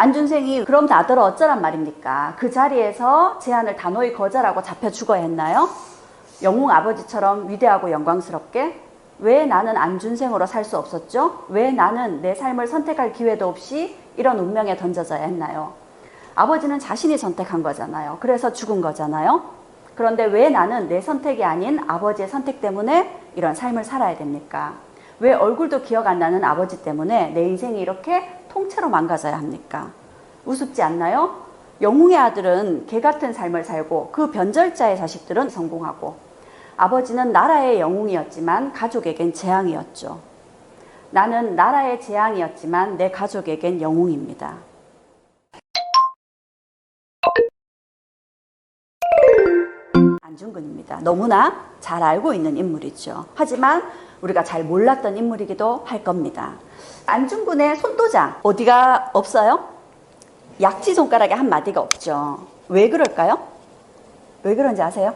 안준생이 그럼 나더러 어쩌란 말입니까? 그 자리에서 제안을 단호히 거절하고 잡혀 죽어야 했나요? 영웅 아버지처럼 위대하고 영광스럽게? 왜 나는 안준생으로 살 수 없었죠? 왜 나는 내 삶을 선택할 기회도 없이 이런 운명에 던져져야 했나요? 아버지는 자신이 선택한 거잖아요. 그래서 죽은 거잖아요. 그런데 왜 나는 내 선택이 아닌 아버지의 선택 때문에 이런 삶을 살아야 됩니까? 왜 얼굴도 기억 안 나는 아버지 때문에 내 인생이 이렇게 통째로 망가져야 합니까? 우습지 않나요? 영웅의 아들은 개 같은 삶을 살고 그 변절자의 자식들은 성공하고, 아버지는 나라의 영웅이었지만 가족에겐 재앙이었죠. 나는 나라의 재앙이었지만 내 가족에겐 영웅입니다. 안중근입니다. 너무나 잘 알고 있는 인물이죠. 하지만 우리가 잘 몰랐던 인물이기도 할 겁니다. 안중근의 손도장 어디가 없어요? 약지 손가락에 한 마디가 없죠. 왜 그럴까요? 왜 그런지 아세요?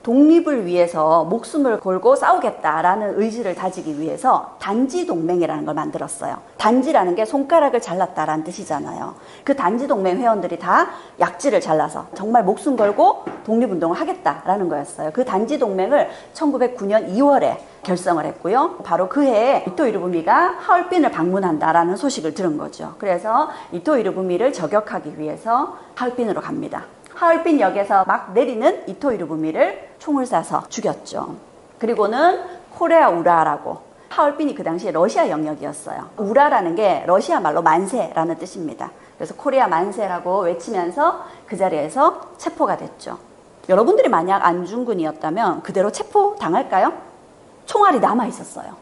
독립을 위해서 목숨을 걸고 싸우겠다라는 의지를 다지기 위해서 단지동맹이라는 걸 만들었어요. 단지라는 게 손가락을 잘랐다라는 뜻이잖아요. 그 단지동맹 회원들이 다 약지를 잘라서 정말 목숨 걸고 독립운동을 하겠다라는 거였어요. 그 단지동맹을 1909년 2월에 결성을 했고요. 바로 그 해에 이토 히로부미가 하얼빈을 방문한다라는 소식을 들은 거죠. 그래서 이토 히로부미를 저격하기 위해서 하얼빈으로 갑니다. 하얼빈 역에서 막 내리는 이토 히로부미를 총을 쏴서 죽였죠. 그리고는 코레아 우라라고, 하얼빈이 그 당시에 러시아 영역이었어요. 우라라는 게 러시아 말로 만세라는 뜻입니다. 그래서 코리아 만세라고 외치면서 그 자리에서 체포가 됐죠. 여러분들이 만약 안중근이었다면 그대로 체포당할까요? 총알이 남아 있었어요.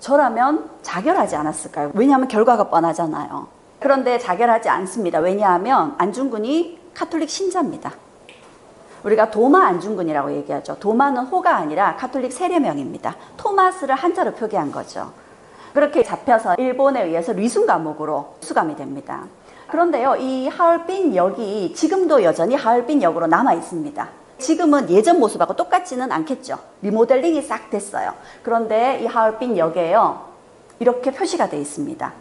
저라면 자결하지 않았을까요? 왜냐하면 결과가 뻔하잖아요. 그런데 자결하지 않습니다. 왜냐하면 안중근이 카톨릭 신자입니다. 우리가 도마 안중근이라고 얘기하죠. 도마는 호가 아니라 카톨릭 세례명입니다. 토마스를 한자로 표기한 거죠. 그렇게 잡혀서 일본에 의해서 리순 감옥으로 수감이 됩니다. 그런데요, 이 하얼빈 역이 지금도 여전히 하얼빈 역으로 남아 있습니다. 지금은 예전 모습하고 똑같지는 않겠죠. 리모델링이 싹 됐어요. 그런데 이 하얼빈 역에요, 이렇게 표시가 되어 있습니다.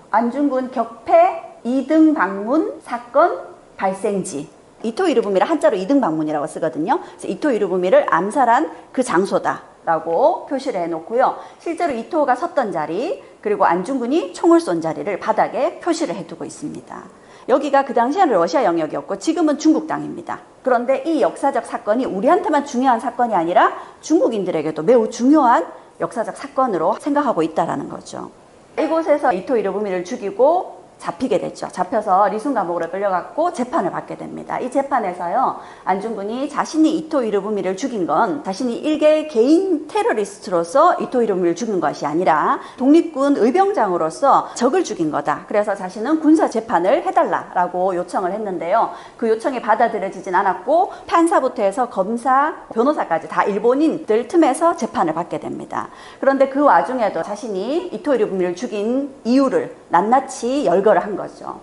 안중근 격패 2등 방문 사건 발생지. 이토 히로부미를 한자로 2등 방문이라고 쓰거든요. 그래서 이토 히로부미를 암살한 그 장소다라고 표시를 해놓고요. 실제로 이토가 섰던 자리, 그리고 안중근이 총을 쏜 자리를 바닥에 표시를 해두고 있습니다. 여기가 그 당시에는 러시아 영역이었고 지금은 중국 땅입니다. 그런데 이 역사적 사건이 우리한테만 중요한 사건이 아니라 중국인들에게도 매우 중요한 역사적 사건으로 생각하고 있다는 거죠. 이곳에서 이토 히로부미를 죽이고 잡히게 됐죠. 잡혀서 리순 감옥으로 끌려갔고 재판을 받게 됩니다. 이 재판에서요, 안중근이 자신이 이토 히로부미를 죽인 건 자신이 일개 개인 테러리스트로서 이토 히로부미를 죽인 것이 아니라 독립군 의병장으로서 적을 죽인 거다. 그래서 자신은 군사 재판을 해달라라고 요청을 했는데요. 그 요청이 받아들여지진 않았고 판사부터 해서 검사, 변호사까지 다 일본인들 틈에서 재판을 받게 됩니다. 그런데 그 와중에도 자신이 이토 히로부미를 죽인 이유를 낱낱이 열거를 한 거죠.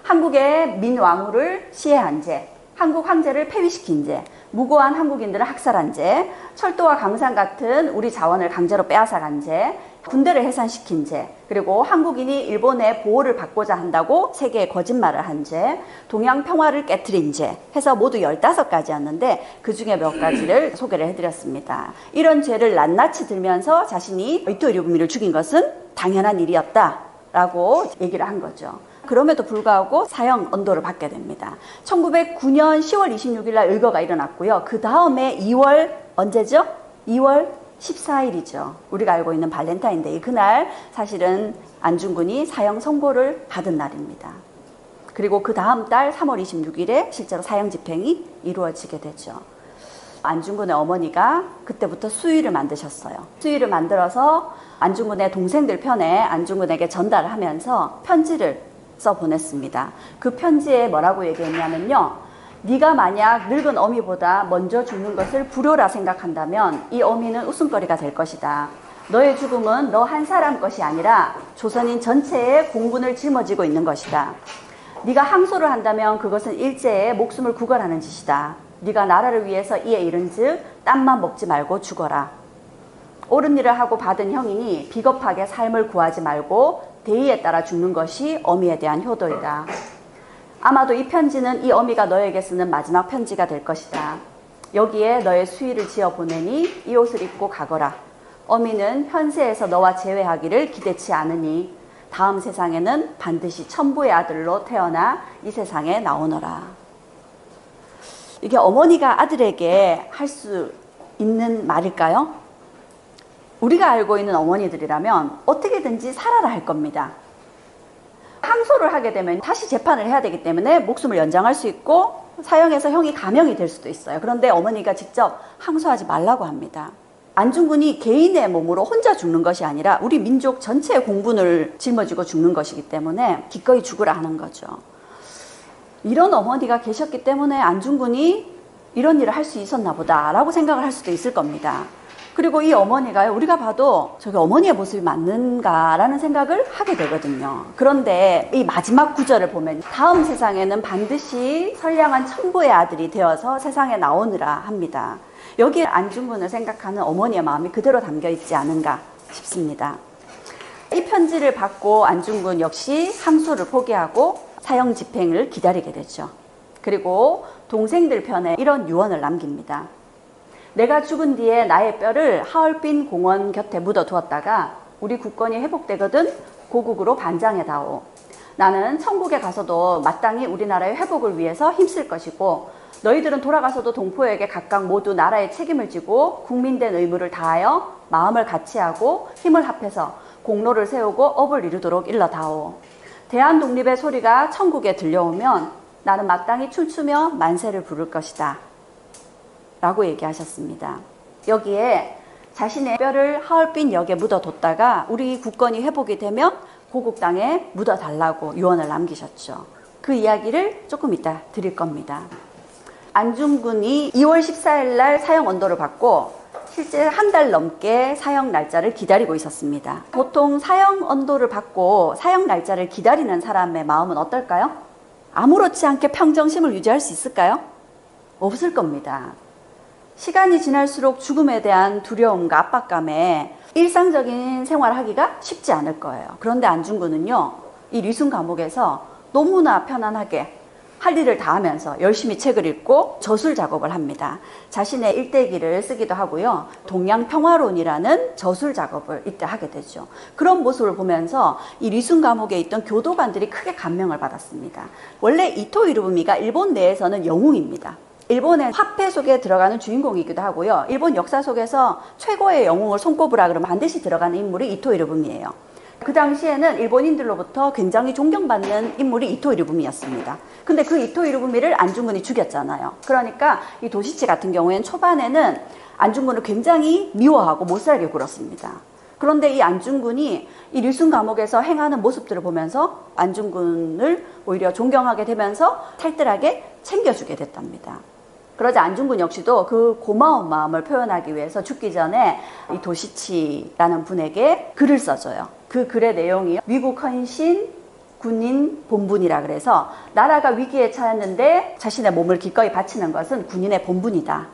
한국의 민왕후를 시해한 죄, 한국 황제를 폐위시킨 죄, 무고한 한국인들을 학살한 죄, 철도와 강산 같은 우리 자원을 강제로 빼앗아간 죄, 군대를 해산시킨 죄, 그리고 한국인이 일본의 보호를 받고자 한다고 세계에 거짓말을 한 죄, 동양 평화를 깨트린 죄 해서 모두 15가지였는데 그 중에 몇 가지를 소개를 해드렸습니다. 이런 죄를 낱낱이 들면서 자신이 이토 히로부미를 죽인 것은 당연한 일이었다 라고 얘기를 한 거죠. 그럼에도 불구하고 사형 언도를 받게 됩니다. 1909년 10월 26일 날 의거가 일어났고요. 그 다음에 2월 언제죠? 2월 14일이죠. 우리가 알고 있는 발렌타인데이. 그날 사실은 안중근이 사형 선고를 받은 날입니다. 그리고 그 다음 달 3월 26일에 실제로 사형 집행이 이루어지게 되죠. 안중근의 어머니가 그때부터 수의를 만드셨어요. 수의를 만들어서 안중근의 동생들 편에 안중근에게 전달을 하면서 편지를 써 보냈습니다. 그 편지에 뭐라고 얘기했냐면요, 네가 만약 늙은 어미보다 먼저 죽는 것을 불효라 생각한다면 이 어미는 웃음거리가 될 것이다. 너의 죽음은 너 한 사람 것이 아니라 조선인 전체의 공분을 짊어지고 있는 것이다. 네가 항소를 한다면 그것은 일제의 목숨을 구걸하는 짓이다. 네가 나라를 위해서 이에 이른즉 땀만 먹지 말고 죽어라. 옳은 일을 하고 받은 형이니 비겁하게 삶을 구하지 말고 대의에 따라 죽는 것이 어미에 대한 효도이다. 아마도 이 편지는 이 어미가 너에게 쓰는 마지막 편지가 될 것이다. 여기에 너의 수의를 지어 보내니 이 옷을 입고 가거라. 어미는 현세에서 너와 재회하기를 기대치 않으니 다음 세상에는 반드시 천부의 아들로 태어나 이 세상에 나오너라. 이게 어머니가 아들에게 할 수 있는 말일까요? 우리가 알고 있는 어머니들이라면 어떻게든지 살아라 할 겁니다. 항소를 하게 되면 다시 재판을 해야 되기 때문에 목숨을 연장할 수 있고 사형에서 형이 감형이 될 수도 있어요. 그런데 어머니가 직접 항소하지 말라고 합니다. 안중근이 개인의 몸으로 혼자 죽는 것이 아니라 우리 민족 전체의 공분을 짊어지고 죽는 것이기 때문에 기꺼이 죽으라 하는 거죠. 이런 어머니가 계셨기 때문에 안중근이 이런 일을 할 수 있었나 보다라고 생각을 할 수도 있을 겁니다. 그리고 이 어머니가 우리가 봐도 저게 어머니의 모습이 맞는가라는 생각을 하게 되거든요. 그런데 이 마지막 구절을 보면 다음 세상에는 반드시 선량한 천부의 아들이 되어서 세상에 나오느라 합니다. 여기에 안중근을 생각하는 어머니의 마음이 그대로 담겨 있지 않은가 싶습니다. 이 편지를 받고 안중근 역시 항소를 포기하고 사형 집행을 기다리게 되죠. 그리고 동생들 편에 이런 유언을 남깁니다. 내가 죽은 뒤에 나의 뼈를 하얼빈 공원 곁에 묻어두었다가 우리 국권이 회복되거든 고국으로 반장해다오. 나는 천국에 가서도 마땅히 우리나라의 회복을 위해서 힘쓸 것이고 너희들은 돌아가서도 동포에게 각각 모두 나라의 책임을 지고 국민된 의무를 다하여 마음을 같이하고 힘을 합해서 공로를 세우고 업을 이루도록 일러다오. 대한독립의 소리가 천국에 들려오면 나는 마땅히 춤추며 만세를 부를 것이다. 라고 얘기하셨습니다. 여기에 자신의 뼈를 하얼빈 역에 묻어뒀다가 우리 국권이 회복이 되면 고국 땅에 묻어달라고 유언을 남기셨죠. 그 이야기를 조금 이따 드릴 겁니다. 안중근이 2월 14일 날 사형 언도를 받고 실제 한 달 넘게 사형 날짜를 기다리고 있었습니다. 보통 사형 언도를 받고 사형 날짜를 기다리는 사람의 마음은 어떨까요? 아무렇지 않게 평정심을 유지할 수 있을까요? 없을 겁니다. 시간이 지날수록 죽음에 대한 두려움과 압박감에 일상적인 생활하기가 쉽지 않을 거예요. 그런데 안중근은요, 이 리순 감옥에서 너무나 편안하게 할 일을 다 하면서 열심히 책을 읽고 저술 작업을 합니다. 자신의 일대기를 쓰기도 하고요. 동양평화론이라는 저술 작업을 이때 하게 되죠. 그런 모습을 보면서 이 리순 감옥에 있던 교도관들이 크게 감명을 받았습니다. 원래 이토 히로부미가 일본 내에서는 영웅입니다. 일본의 화폐 속에 들어가는 주인공이기도 하고요. 일본 역사 속에서 최고의 영웅을 손꼽으라 그러면 반드시 들어가는 인물이 이토 히로부미예요. 그 당시에는 일본인들로부터 굉장히 존경받는 인물이 이토 히로부미였습니다. 근데 그 이토 히로부미를 안중근이 죽였잖아요. 그러니까 이 도시치 같은 경우에는 초반에는 안중근을 굉장히 미워하고 못살게 굴었습니다. 그런데 이 안중근이 이 릴순 감옥에서 행하는 모습들을 보면서 안중근을 오히려 존경하게 되면서 살뜰하게 챙겨주게 됐답니다. 그러자 안중근 역시도 그 고마운 마음을 표현하기 위해서 죽기 전에 이 도시치라는 분에게 글을 써줘요. 그 글의 내용이 위국 헌신 군인 본분이라 그래서 나라가 위기에 처했는데 자신의 몸을 기꺼이 바치는 것은 군인의 본분이다.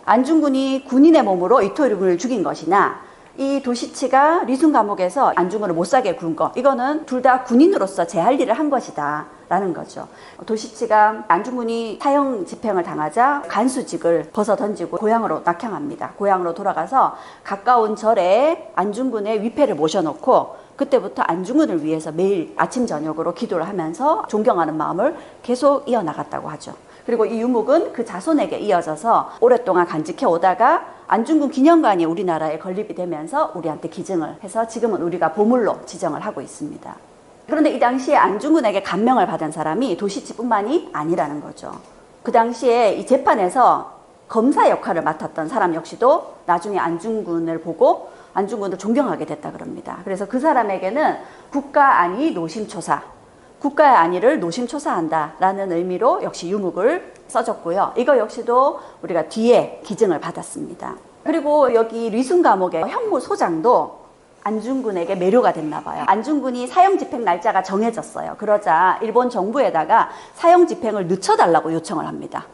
안중근이 군인의 몸으로 이토 히로부미를 죽인 것이나 이 도시치가 리순 감옥에서 안중근을 못살게 군 거, 이거는 둘 다 군인으로서 제 할 일을 한 것이다 라는 거죠. 도시치가 안중근이 사형 집행을 당하자 간수직을 벗어 던지고 고향으로 낙향합니다. 고향으로 돌아가서 가까운 절에 안중근의 위패를 모셔놓고 그때부터 안중근을 위해서 매일 아침 저녁으로 기도를 하면서 존경하는 마음을 계속 이어나갔다고 하죠. 그리고 이 유목은 그 자손에게 이어져서 오랫동안 간직해 오다가 안중근 기념관이 우리나라에 건립이 되면서 우리한테 기증을 해서 지금은 우리가 보물로 지정을 하고 있습니다. 그런데 이 당시에 안중근에게 감명을 받은 사람이 도시치뿐만이 아니라는 거죠. 그 당시에 이 재판에서 검사 역할을 맡았던 사람 역시도 나중에 안중근을 보고 안중근을 존경하게 됐다 그럽니다. 그래서 그 사람에게는 국가 안위 노심초사, 국가의 안위를 노심초사한다라는 의미로 역시 유목을 써줬고요. 이거 역시도 우리가 뒤에 기증을 받았습니다. 그리고 여기 리순 감옥의 형무 소장도 안중근에게 매료가 됐나 봐요. 안중근이 사형 집행 날짜가 정해졌어요. 그러자 일본 정부에다가 사형 집행을 늦춰달라고 요청을 합니다.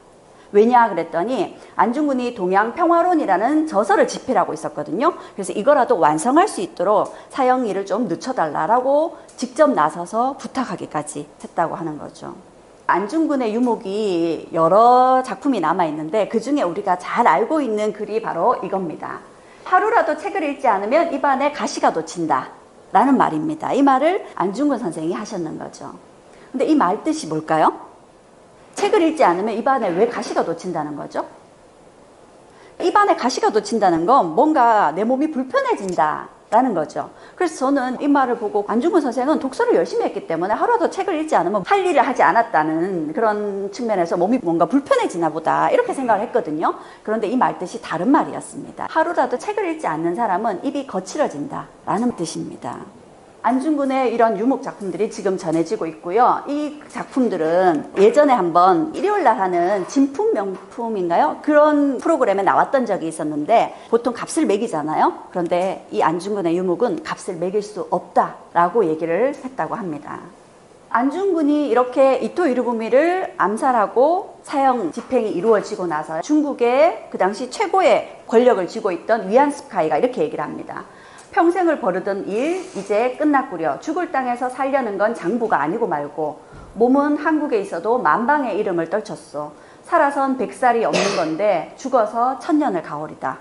왜냐 그랬더니 안중근이 동양평화론이라는 저서를 집필하고 있었거든요. 그래서 이거라도 완성할 수 있도록 사형일을 좀 늦춰달라고 직접 나서서 부탁하기까지 했다고 하는 거죠. 안중근의 유목이 여러 작품이 남아있는데 그 중에 우리가 잘 알고 있는 글이 바로 이겁니다. 하루라도 책을 읽지 않으면 입안에 가시가 돋친다 라는 말입니다. 이 말을 안중근 선생이 하셨는 거죠. 근데 이 말 뜻이 뭘까요? 책을 읽지 않으면 입안에 왜 가시가 돋친다는 거죠? 입안에 가시가 돋친다는 건 뭔가 내 몸이 불편해진다 라는 거죠. 그래서 저는 이 말을 보고 안중근 선생은 독서를 열심히 했기 때문에 하루라도 책을 읽지 않으면 할 일을 하지 않았다는 그런 측면에서 몸이 뭔가 불편해지나 보다 이렇게 생각을 했거든요. 그런데 이 말 뜻이 다른 말이었습니다. 하루라도 책을 읽지 않는 사람은 입이 거칠어진다 라는 뜻입니다. 안중근의 이런 유목 작품들이 지금 전해지고 있고요. 이 작품들은 예전에 한번 일요일날 하는 진품 명품인가요? 그런 프로그램에 나왔던 적이 있었는데 보통 값을 매기잖아요. 그런데 이 안중근의 유목은 값을 매길 수 없다라고 얘기를 했다고 합니다. 안중근이 이렇게 이토 히로부미를 암살하고 사형 집행이 이루어지고 나서 중국의 그 당시 최고의 권력을 쥐고 있던 위안스카이가 이렇게 얘기를 합니다. 평생을 버르던 일 이제 끝났구려. 죽을 땅에서 살려는 건 장부가 아니고 말고 몸은 한국에 있어도 만방의 이름을 떨쳤소. 살아선 100살이 없는 건데 죽어서 1000년을 가오리다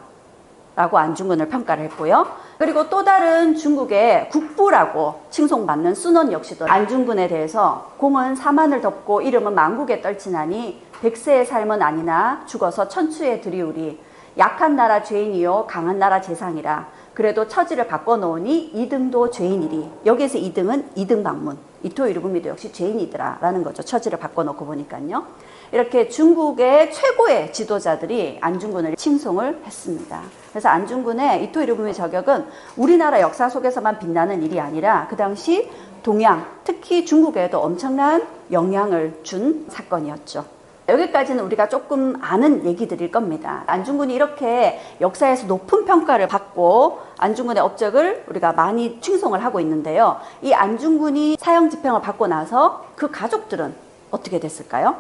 라고 안중근을 평가를 했고요. 그리고 또 다른 중국의 국부라고 칭송받는 순원 역시도 안중근에 대해서 공은 사만을 덮고 이름은 만국에 떨치나니 100세의 삶은 아니나 죽어서 천추에 들이우리. 약한 나라 죄인이요 강한 나라 재상이라. 그래도 처지를 바꿔놓으니 2등도 죄인이리. 여기에서 2등은 2등 방문. 이토 히로부미도 역시 죄인이더라 라는 거죠. 처지를 바꿔놓고 보니까요. 이렇게 중국의 최고의 지도자들이 안중근을 칭송을 했습니다. 그래서 안중근의 이토 히로부미 저격은 우리나라 역사 속에서만 빛나는 일이 아니라 그 당시 동양, 특히 중국에도 엄청난 영향을 준 사건이었죠. 여기까지는 우리가 조금 아는 얘기들일 겁니다. 안중근이 이렇게 역사에서 높은 평가를 받고 안중근의 업적을 우리가 많이 칭송을 하고 있는데요. 이 안중근이 사형 집행을 받고 나서 그 가족들은 어떻게 됐을까요?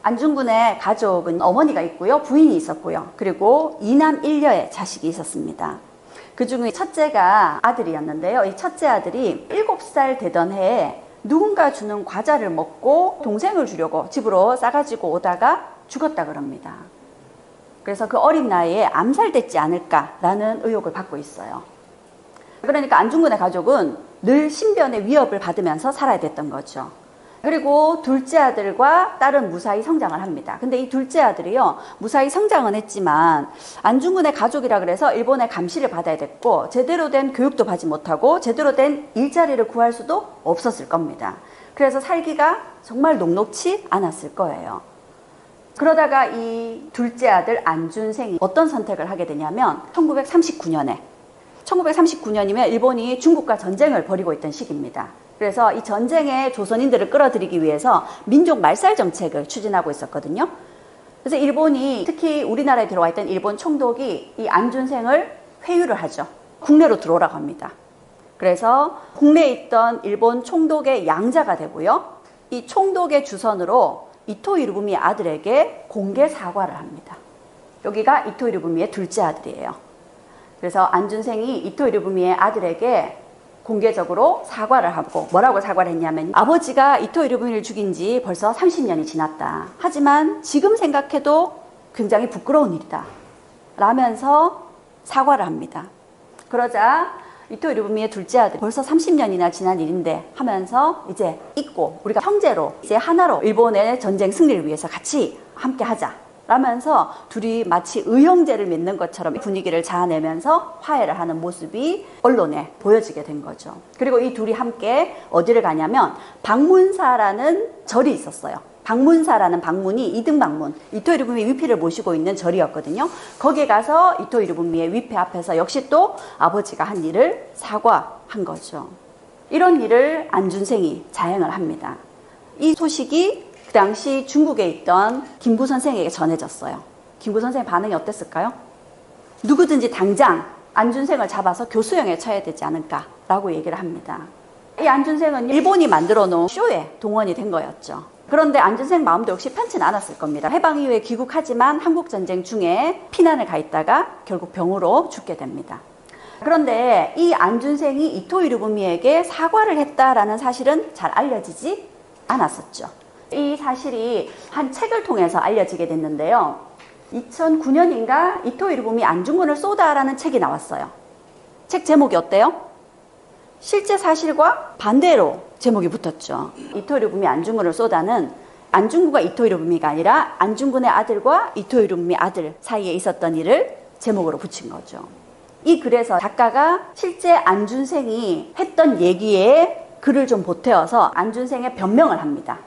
안중근의 가족은 어머니가 있고요. 부인이 있었고요. 그리고 2남 1녀의 자식이 있었습니다. 그 중에 첫째가 아들이었는데요. 이 첫째 아들이 7살 되던 해에 누군가 주는 과자를 먹고 동생을 주려고 집으로 싸가지고 오다가 죽었다 그럽니다. 그래서 그 어린 나이에 암살됐지 않을까라는 의혹을 받고 있어요. 그러니까 안중근의 가족은 늘 신변의 위협을 받으면서 살아야 됐던 거죠. 그리고 둘째 아들과 딸은 무사히 성장을 합니다. 근데 이 둘째 아들이요, 무사히 성장은 했지만 안중근의 가족이라 그래서 일본의 감시를 받아야 됐고 제대로 된 교육도 받지 못하고 제대로 된 일자리를 구할 수도 없었을 겁니다. 그래서 살기가 정말 녹록치 않았을 거예요. 그러다가 이 둘째 아들 안준생이 어떤 선택을 하게 되냐면 1939년이면 일본이 중국과 전쟁을 벌이고 있던 시기입니다. 그래서 이 전쟁에 조선인들을 끌어들이기 위해서 민족 말살 정책을 추진하고 있었거든요. 그래서 일본이, 특히 우리나라에 들어와 있던 일본 총독이 이 안준생을 회유를 하죠. 국내로 들어오라고 합니다. 그래서 국내에 있던 일본 총독의 양자가 되고요. 이 총독의 주선으로 이토 히로부미 아들에게 공개 사과를 합니다. 여기가 이토 히로부미의 둘째 아들이에요. 그래서 안준생이 이토 히로부미의 아들에게 공개적으로 사과를 하고 뭐라고 사과를 했냐면 아버지가 이토 히로부미를 죽인 지 벌써 30년이 지났다. 하지만 지금 생각해도 굉장히 부끄러운 일이다. 라면서 사과를 합니다. 그러자 이토 히로부미의 둘째 아들 벌써 30년이나 지난 일인데 하면서 이제 잊고 우리가 형제로 이제 하나로 일본의 전쟁 승리를 위해서 같이 함께 하자. 라면서 둘이 마치 의형제를 맺는 것처럼 분위기를 자아내면서 화해를 하는 모습이 언론에 보여지게 된 거죠. 그리고 이 둘이 함께 어디를 가냐면 방문사라는 절이 있었어요. 방문사라는 방문이 이등 방문, 이토 히로부미 위패를 모시고 있는 절이었거든요. 거기에 가서 이토 히로부미의 위패 앞에서 역시 또 아버지가 한 일을 사과한 거죠. 이런 일을 안준생이 자행을 합니다. 이 소식이 그 당시 중국에 있던 김구 선생에게 전해졌어요. 김구 선생의 반응이 어땠을까요? 누구든지 당장 안준생을 잡아서 교수형에 처해야 되지 않을까라고 얘기를 합니다. 이 안준생은 일본이 만들어 놓은 쇼에 동원이 된 거였죠. 그런데 안준생 마음도 역시 편치는 않았을 겁니다. 해방 이후에 귀국하지만 한국전쟁 중에 피난을 가 있다가 결국 병으로 죽게 됩니다. 그런데 이 안준생이 이토 히로부미에게 사과를 했다라는 사실은 잘 알려지지 않았었죠. 이 사실이 한 책을 통해서 알려지게 됐는데요. 2009년인가 이토 히로부미 안중근을 쏘다라는 책이 나왔어요. 책 제목이 어때요? 실제 사실과 반대로 제목이 붙었죠. 이토 히로부미 안중근을 쏘다는 안중근과 이토 히로부미가 아니라 안중근의 아들과 이토 히로부미 아들 사이에 있었던 일을 제목으로 붙인 거죠. 이 글에서 작가가 실제 안준생이 했던 얘기에 글을 좀 보태어서 안준생의 변명을 합니다.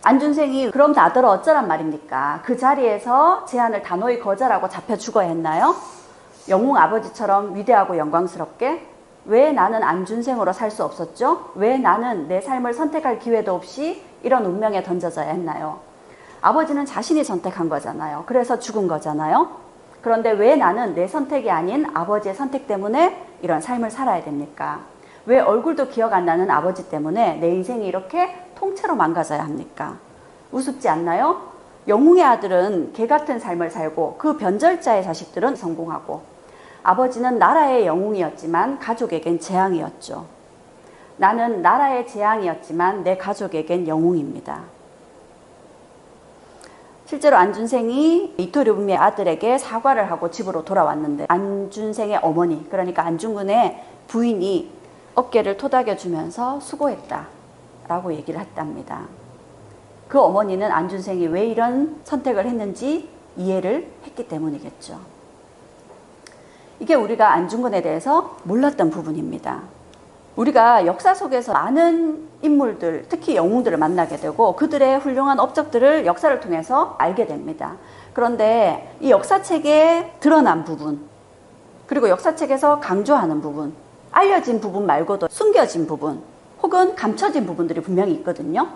안준생이 그럼 나더러 어쩌란 말입니까? 그 자리에서 제안을 단호히 거절하고 잡혀 죽어야 했나요? 영웅 아버지처럼 위대하고 영광스럽게? 왜 나는 안준생으로 살 수 없었죠? 왜 나는 내 삶을 선택할 기회도 없이 이런 운명에 던져져야 했나요? 아버지는 자신이 선택한 거잖아요. 그래서 죽은 거잖아요. 그런데 왜 나는 내 선택이 아닌 아버지의 선택 때문에 이런 삶을 살아야 됩니까? 왜 얼굴도 기억 안 나는 아버지 때문에 내 인생이 이렇게 통째로 망가져야 합니까? 우습지 않나요? 영웅의 아들은 개 같은 삶을 살고 그 변절자의 자식들은 성공하고 아버지는 나라의 영웅이었지만 가족에겐 재앙이었죠. 나는 나라의 재앙이었지만 내 가족에겐 영웅입니다. 실제로 안준생이 이토 히로부미의 아들에게 사과를 하고 집으로 돌아왔는데 안준생의 어머니, 그러니까 안중근의 부인이 어깨를 토닥여주면서 수고했다 라고 얘기를 했답니다. 그 어머니는 안준생이 왜 이런 선택을 했는지 이해를 했기 때문이겠죠. 이게 우리가 안중근에 대해서 몰랐던 부분입니다. 우리가 역사 속에서 많은 인물들, 특히 영웅들을 만나게 되고 그들의 훌륭한 업적들을 역사를 통해서 알게 됩니다. 그런데 이 역사책에 드러난 부분, 그리고 역사책에서 강조하는 부분, 알려진 부분 말고도 숨겨진 부분, 혹은 감춰진 부분들이 분명히 있거든요.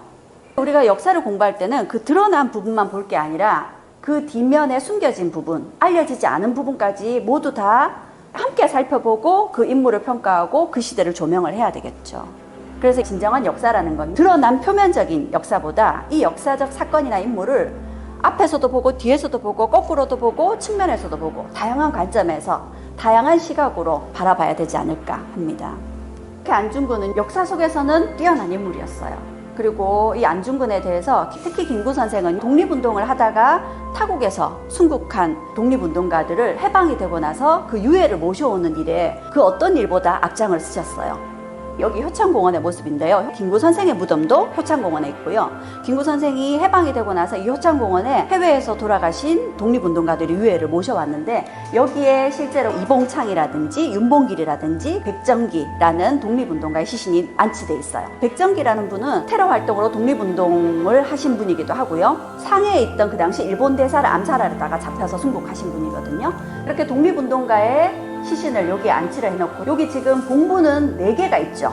우리가 역사를 공부할 때는 그 드러난 부분만 볼 게 아니라 그 뒷면에 숨겨진 부분, 알려지지 않은 부분까지 모두 다 함께 살펴보고 그 인물을 평가하고 그 시대를 조명을 해야 되겠죠. 그래서 진정한 역사라는 건 드러난 표면적인 역사보다 이 역사적 사건이나 인물을 앞에서도 보고 뒤에서도 보고 거꾸로도 보고 측면에서도 보고 다양한 관점에서 다양한 시각으로 바라봐야 되지 않을까 합니다. 안중근은 역사 속에서는 뛰어난 인물이었어요. 그리고 이 안중근에 대해서 특히 김구 선생은 독립운동을 하다가 타국에서 순국한 독립운동가들을 해방이 되고 나서 그 유해를 모셔오는 일에 그 어떤 일보다 앞장을 쓰셨어요. 여기 효창공원의 모습인데요. 김구 선생의 무덤도 효창공원에 있고요. 김구 선생이 해방이 되고 나서 이 효창공원에 해외에서 돌아가신 독립운동가들이 유해를 모셔왔는데 여기에 실제로 이봉창이라든지 윤봉길이라든지 백정기라는 독립운동가의 시신이 안치돼 있어요. 백정기라는 분은 테러 활동으로 독립운동을 하신 분이기도 하고요. 상해에 있던 그 당시 일본 대사를 암살하려다가 잡혀서 순국하신 분이거든요. 이렇게 독립운동가의 시신을 여기에 안치를 해놓고 여기 지금 봉부는 4개가 있죠.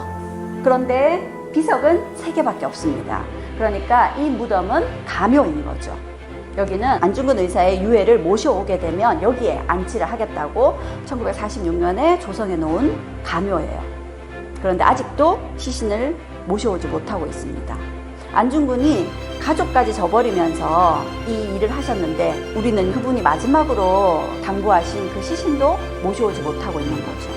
그런데 비석은 3개밖에 없습니다. 그러니까 이 무덤은 가묘인 거죠. 여기는 안중근 의사의 유해를 모셔오게 되면 여기에 안치를 하겠다고 1946년에 조성해 놓은 가묘예요. 그런데 아직도 시신을 모셔오지 못하고 있습니다. 안중근이 가족까지 져버리면서 이 일을 하셨는데 우리는 그분이 마지막으로 당부하신 그 시신도 모셔오지 못하고 있는 거죠.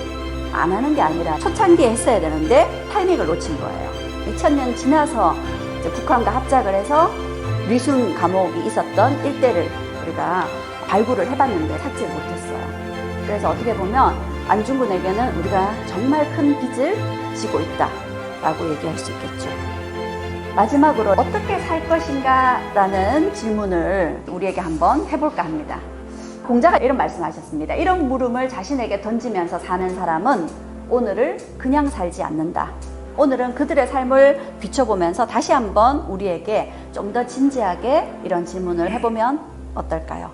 안 하는 게 아니라 초창기에 했어야 되는데 타이밍을 놓친 거예요. 2000년 지나서 이제 북한과 합작을 해서 리순 감옥이 있었던 일대를 우리가 발굴을 해봤는데 찾지 못했어요. 그래서 어떻게 보면 안중근에게는 우리가 정말 큰 빚을 지고 있다라고 얘기할 수 있겠죠. 마지막으로 어떻게 살 것인가 라는 질문을 우리에게 한번 해볼까 합니다. 공자가 이런 말씀하셨습니다. 이런 물음을 자신에게 던지면서 사는 사람은 오늘을 그냥 살지 않는다. 오늘은 그들의 삶을 비춰보면서 다시 한번 우리에게 좀 더 진지하게 이런 질문을 해보면 어떨까요?